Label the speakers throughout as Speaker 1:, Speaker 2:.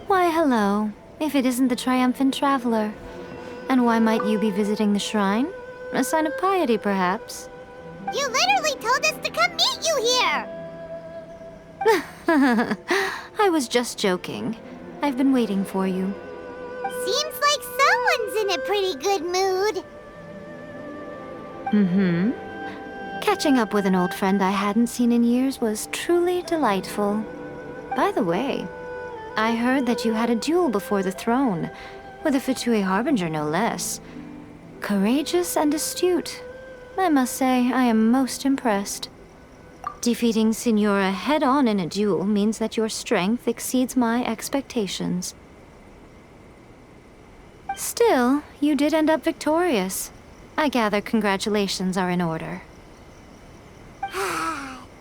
Speaker 1: Why, hello, if it isn't the triumphant traveler. And why might you be visiting the shrine? A sign of piety, perhaps?
Speaker 2: You literally told us to come meet you here!
Speaker 1: I was just joking. I've been waiting for you.
Speaker 2: Seems like someone's in a pretty good mood.
Speaker 1: Mm-hmm. Catching up with an old friend I hadn't seen in years was truly delightful. By the way, I heard that you had a duel before the throne, with a Fatui Harbinger no less. Courageous and astute. I must say, I am most impressed. Defeating Signora head-on in a duel means that your strength exceeds my expectations. Still, you did end up victorious. I gather congratulations are in order.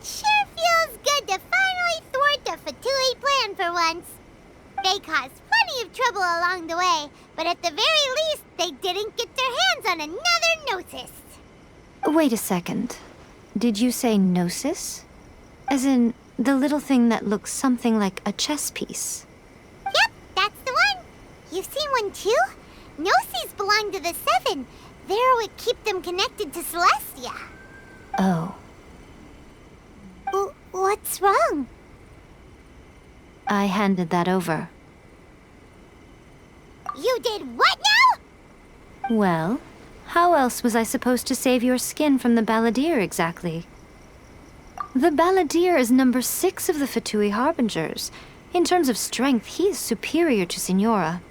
Speaker 2: Sure feels good to finally thwart the Fatui plan for once. They caused plenty of trouble along the way, but at the very least, they didn't get their hands on another Gnosis.
Speaker 1: Wait a second. Did you say Gnosis? As in, the little thing that looks something like a chess piece?
Speaker 2: Yep, that's the one. You've seen one too? Gnosis belong to the Seven. They're what keep them connected to Celestia.
Speaker 1: Oh.
Speaker 2: What's wrong?
Speaker 1: I handed that over.
Speaker 2: You did what now?
Speaker 1: Well, how else was I supposed to save your skin from the Balladeer exactly? The Balladeer is number 6 of the Fatui Harbingers. In terms of strength, he is superior to Signora.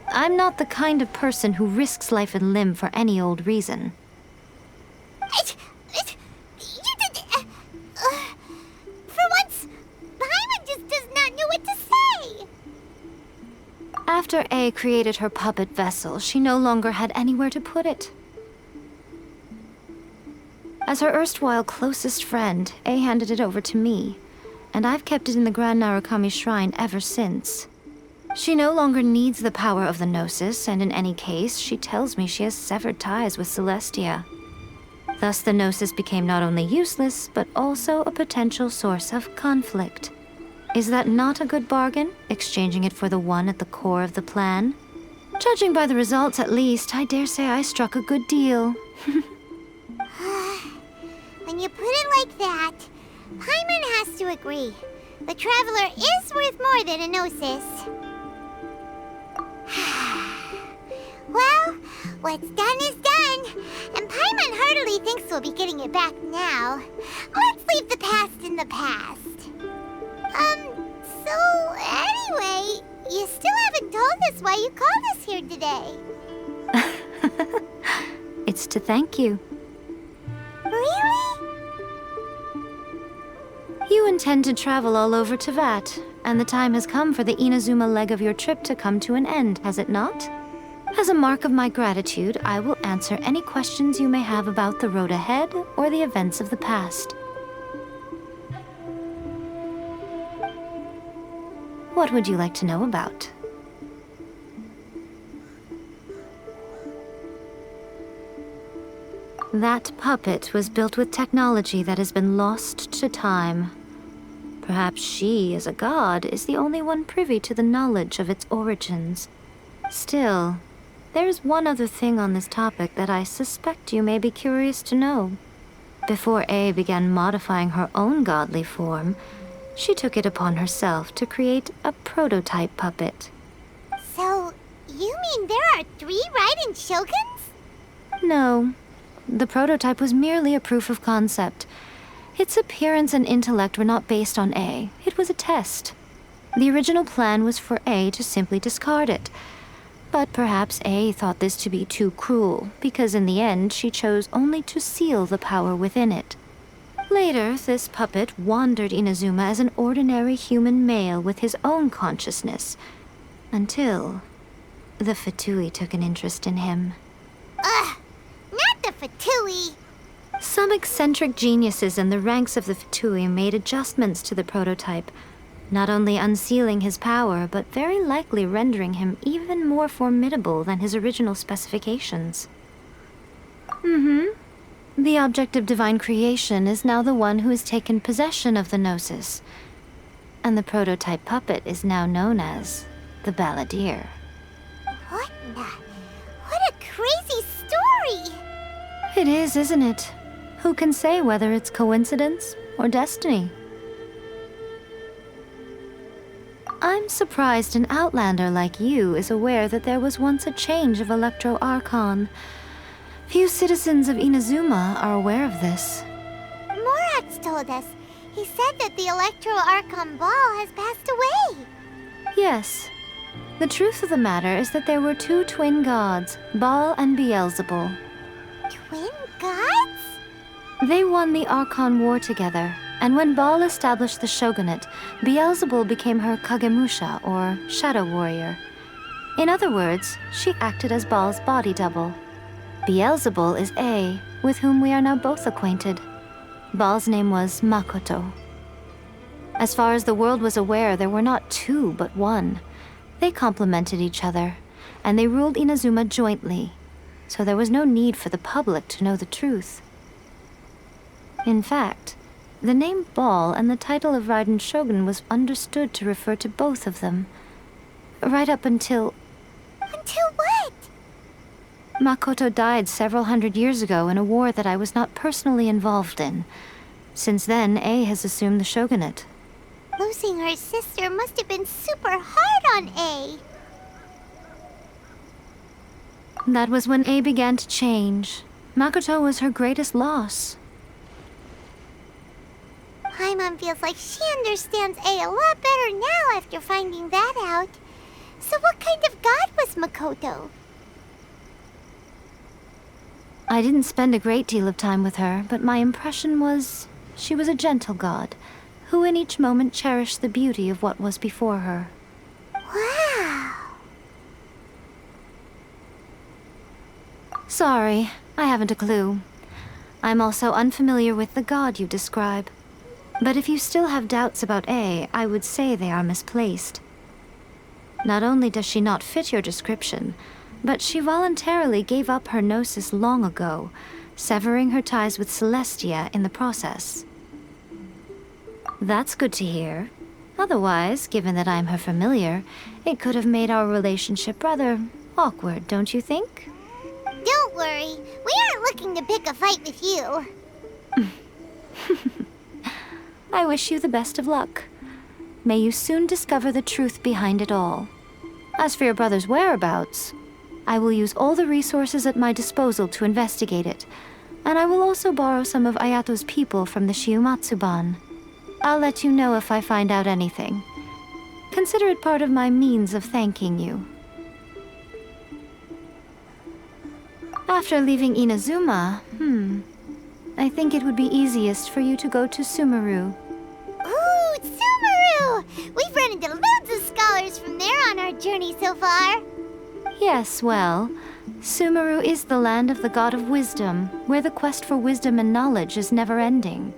Speaker 1: I'm not the kind of person who risks life and limb for any old reason.
Speaker 2: For once, Paimon just does not know what to say.
Speaker 1: After A created her puppet vessel, she no longer had anywhere to put it. As her erstwhile closest friend, A handed it over to me, and I've kept it in the Grand Narukami Shrine ever since. She no longer needs the power of the Gnosis, and in any case, she tells me she has severed ties with Celestia. Thus, the Gnosis became not only useless, but also a potential source of conflict. Is that not a good bargain, exchanging it for the one at the core of the plan? Judging by the results, at least, I dare say I struck a good deal.
Speaker 2: When you put it like that, Paimon has to agree. The Traveler is worth more than a Gnosis. Well, what's done is done, and Paimon heartily thinks we'll be getting it back now. Let's leave the past in the past. So anyway, you still haven't told us why you called us here today.
Speaker 1: It's to thank you.
Speaker 2: Really?
Speaker 1: You intend to travel all over Teyvat, and the time has come for the Inazuma leg of your trip to come to an end, has it not? As a mark of my gratitude, I will answer any questions you may have about the road ahead or the events of the past. What would you like to know about? That puppet was built with technology that has been lost to time. Perhaps she, as a god, is the only one privy to the knowledge of its origins. Still, there is one other thing on this topic that I suspect you may be curious to know. Before A began modifying her own godly form, she took it upon herself to create a prototype puppet.
Speaker 2: So, you mean there are 3 Raiden Shoguns?
Speaker 1: No. The prototype was merely a proof of concept. Its appearance and intellect were not based on A. It was a test. The original plan was for A to simply discard it. But perhaps A thought this to be too cruel, because in the end she chose only to seal the power within it. Later, this puppet wandered Inazuma as an ordinary human male with his own consciousness, until the Fatui took an interest in him.
Speaker 2: Fatui.
Speaker 1: Some eccentric geniuses in the ranks of the Fatui made adjustments to the prototype, not only unsealing his power, but very likely rendering him even more formidable than his original specifications. The object of divine creation is now the one who has taken possession of the Gnosis, and the prototype puppet is now known as the Balladeer.
Speaker 2: What a crazy story!
Speaker 1: It is, isn't it? Who can say whether it's coincidence or destiny? I'm surprised an outlander like you is aware that there was once a change of Electro Archon. Few citizens of Inazuma are aware of this.
Speaker 2: Morat's told us. He said that the Electro Archon Ball has passed away.
Speaker 1: Yes. The truth of the matter is that there were two twin gods, Baal and Beelzebul.
Speaker 2: Twin gods?
Speaker 1: They won the Archon War together, and when Baal established the shogunate, Beelzebul became her Kagemusha, or shadow warrior. In other words, she acted as Baal's body double. Beelzebul is A, with whom we are now both acquainted. Baal's name was Makoto. As far as the world was aware, there were not two, but one. They complemented each other, and they ruled Inazuma jointly, so there was no need for the public to know the truth. In fact, the name Baal and the title of Raiden Shogun was understood to refer to both of them. Right up until...
Speaker 2: Until what?
Speaker 1: Makoto died several hundred years ago in a war that I was not personally involved in. Since then, A has assumed the shogunate.
Speaker 2: Losing her sister must have been super hard on A.
Speaker 1: That was when A began to change. Makoto was her greatest loss.
Speaker 2: Paimon feels like she understands A a lot better now after finding that out. So what kind of god was Makoto?
Speaker 1: I didn't spend a great deal of time with her, but my impression was she was a gentle god, who in each moment cherished the beauty of what was before her.
Speaker 2: Wow!
Speaker 1: Sorry, I haven't a clue. I'm also unfamiliar with the god you describe. But if you still have doubts about A, I would say they are misplaced. Not only does she not fit your description, but she voluntarily gave up her gnosis long ago, severing her ties with Celestia in the process. That's good to hear. Otherwise, given that I'm her familiar, it could have made our relationship rather awkward, don't you think?
Speaker 2: Don't worry, we aren't looking to pick a fight with you.
Speaker 1: I wish you the best of luck. May you soon discover the truth behind it all. As for your brother's whereabouts, I will use all the resources at my disposal to investigate it, and I will also borrow some of Ayato's people from the Shiumatsuban. I'll let you know if I find out anything. Consider it part of my means of thanking you. After leaving Inazuma, I think it would be easiest for you to go to Sumeru.
Speaker 2: Ooh, Sumeru! We've run into loads of scholars from there on our journey so far.
Speaker 1: Yes, well, Sumeru is the land of the god of wisdom, where the quest for wisdom and knowledge is never-ending.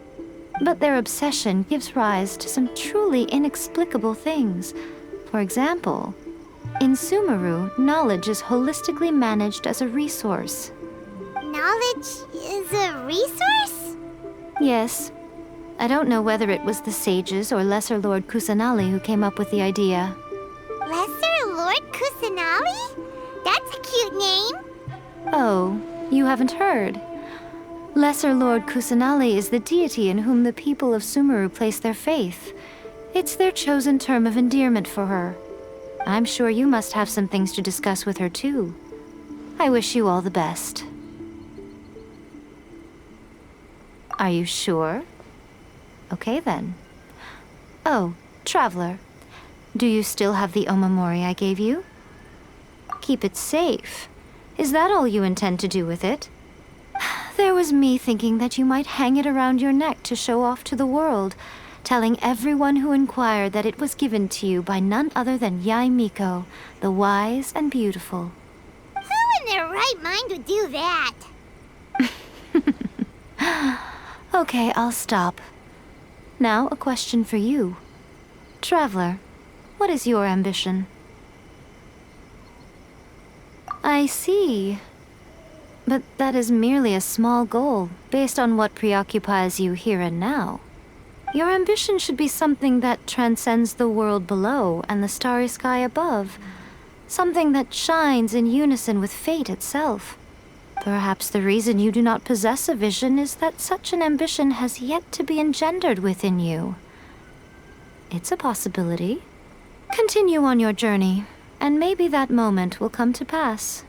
Speaker 1: But their obsession gives rise to some truly inexplicable things. For example, in Sumeru, knowledge is holistically managed as a resource.
Speaker 2: Knowledge is a resource?
Speaker 1: Yes. I don't know whether it was the sages or Lesser Lord Kusanali who came up with the idea.
Speaker 2: Lesser Lord Kusanali? That's a cute name.
Speaker 1: Oh, you haven't heard. Lesser Lord Kusanali is the deity in whom the people of Sumeru place their faith. It's their chosen term of endearment for her. I'm sure you must have some things to discuss with her too. I wish you all the best. Are you sure? Okay then. Oh, Traveler. Do you still have the omamori I gave you? Keep it safe. Is that all you intend to do with it? There was me thinking that you might hang it around your neck to show off to the world, telling everyone who inquired that it was given to you by none other than Yae Miko, the wise and beautiful.
Speaker 2: Who in their right mind would do that?
Speaker 1: Okay, I'll stop. Now, a question for you. Traveler, what is your ambition? I see. But that is merely a small goal, based on what preoccupies you here and now. Your ambition should be something that transcends the world below and the starry sky above. Something that shines in unison with fate itself. Perhaps the reason you do not possess a vision is that such an ambition has yet to be engendered within you. It's a possibility. Continue on your journey, and maybe that moment will come to pass.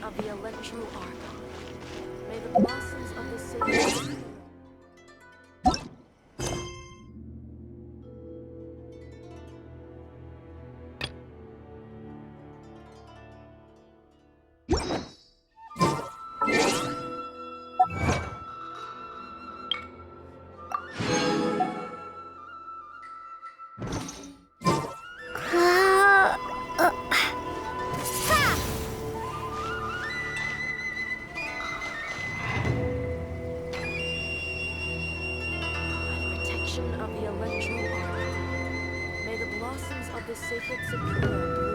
Speaker 3: Of the Electro Argon. May the blossoms of the sacred... of the Electro Argon. May the blossoms of the sacred Sakura bloom